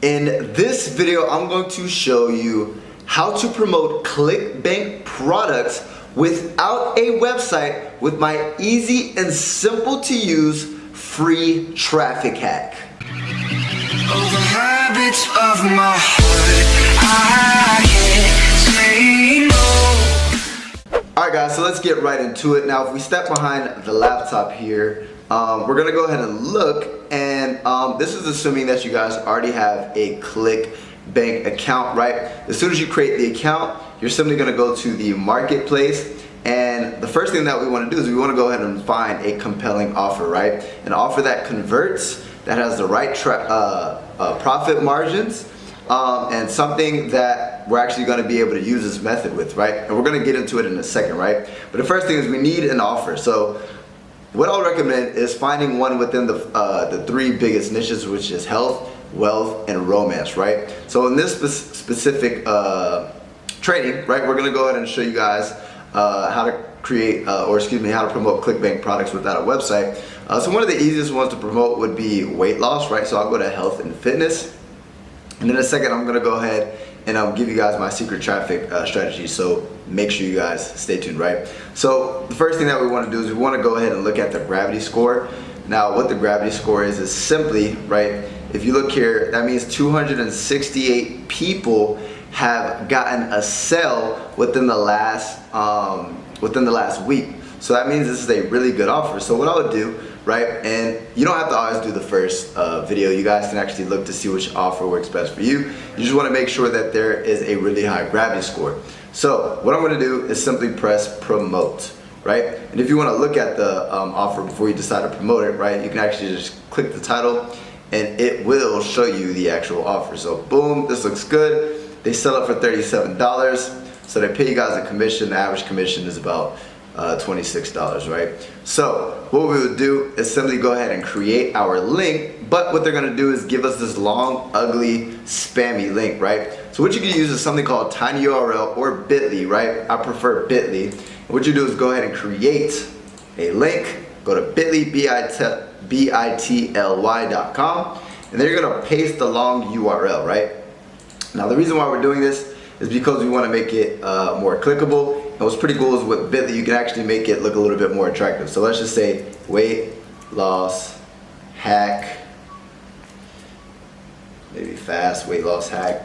In this video, I'm going to show you how to promote Clickbank products without a website with my easy and simple to use free traffic hack. Over habits of my heart, I can't say no. Alright guys, so let's get right into it. Now if we step behind the laptop here, we're gonna go ahead and look, and this is assuming that you guys already have a Clickbank account, right? As soon as you create the account, you're simply gonna go to the marketplace, and the first thing that we wanna do is we wanna go ahead and find a compelling offer, right? An offer that converts, that has the right profit margins, and something that we're actually going to be able to use this method with, right? And we're going to get into it in a second, right? But the first thing is we need an offer. So what I'll recommend is finding one within the three biggest niches, which is health, wealth, and romance, right? So in this specific training, right, we're going to go ahead and show you guys how to create, how to promote Clickbank products without a website. So one of the easiest ones to promote would be weight loss, right? So I'll go to health and fitness. And in a second, I'm gonna go ahead and I'll give you guys my secret traffic strategy. So make sure you guys stay tuned, right? So the first thing that we wanna do is we wanna go ahead and look at the gravity score. Now what the gravity score is simply, right, if you look here, that means 268 people have gotten a sale within the last week. So that means this is a really good offer. So what I would do, right, and you don't have to always do the first video. You guys can actually look to see which offer works best for you. You just want to make sure that there is a really high gravity score. So what I'm going to do is simply press promote, right? And if you want to look at the offer before you decide to promote it, right, you can actually just click the title and it will show you the actual offer. So boom, this looks good. They sell it for $37. So they pay you guys a commission. The average commission is about $26, right? So what we would do is simply go ahead and create our link, but what they're gonna do is give us this long, ugly, spammy link, right? So what you can use is something called tinyurl or bit.ly, right? I prefer bit.ly. And what you do is go ahead and create a link, go to bit.ly, bit.ly.com, and then you're gonna paste the long URL, right? Now the reason why we're doing this is because we want to make it more clickable. And what's pretty cool is with bit.ly, you can actually make it look a little bit more attractive. So let's just say weight loss hack, maybe fast weight loss hack.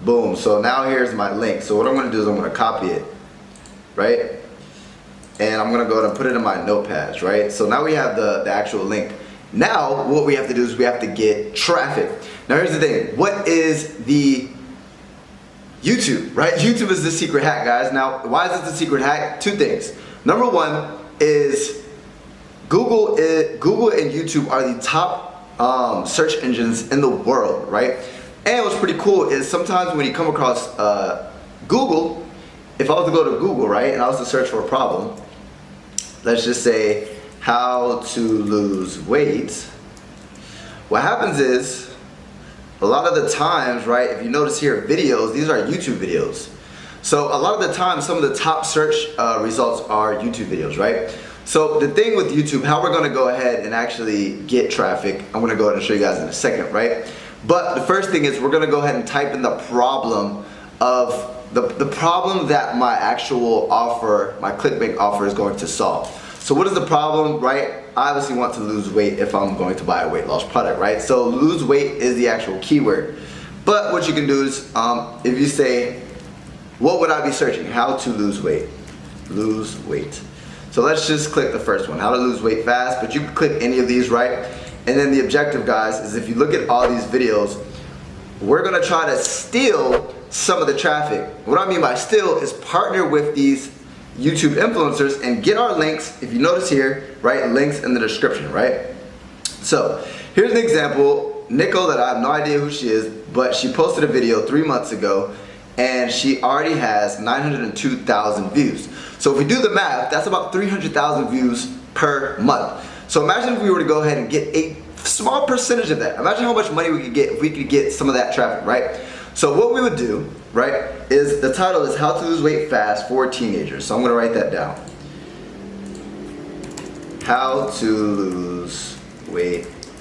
Boom. So now here's my link. So what I'm going to do is I'm going to copy it, right? And I'm going to go ahead and put it in my notepads, right? So now we have the actual link. Now what we have to do is we have to get traffic. Now here's the thing, what is the YouTube, right? YouTube is the secret hack, guys. Now why is it the secret hack? Two things. Number one is Google and YouTube are the top search engines in the world, right? And what's pretty cool is sometimes when you come across Google, if I was to go to Google, right, and I was to search for a problem, let's just say how to lose weight, what happens is a lot of the times, right, if you notice here, videos, these are YouTube videos. So a lot of the time, some of the top search results are YouTube videos, right? So the thing with YouTube, how we're gonna go ahead and actually get traffic, I'm gonna go ahead and show you guys in a second, right? But the first thing is we're gonna go ahead and type in the problem of the problem that my actual offer, my Clickbank offer is going to solve. So what is the problem, right? I obviously want to lose weight if I'm going to buy a weight loss product, right? So lose weight is the actual keyword. But what you can do is, if you say, what would I be searching? How to lose weight. Lose weight. So let's just click the first one, how to lose weight fast, but you can click any of these, right? And then the objective, guys, is if you look at all these videos, we're gonna try to steal some of the traffic. What I mean by steal is partner with these YouTube influencers and get our links. If you notice here, right, links in the description, right? So here's an example. Nico, that I have no idea who she is, but she posted a video 3 months ago and she already has 902,000 views. So if we do the math, that's about 300,000 views per month. So imagine if we were to go ahead and get a small percentage of that. Imagine how much money we could get if we could get some of that traffic, right? So what we would do, right, is the title is How to Lose Weight Fast for Teenagers. So I'm gonna write that down. How to lose weight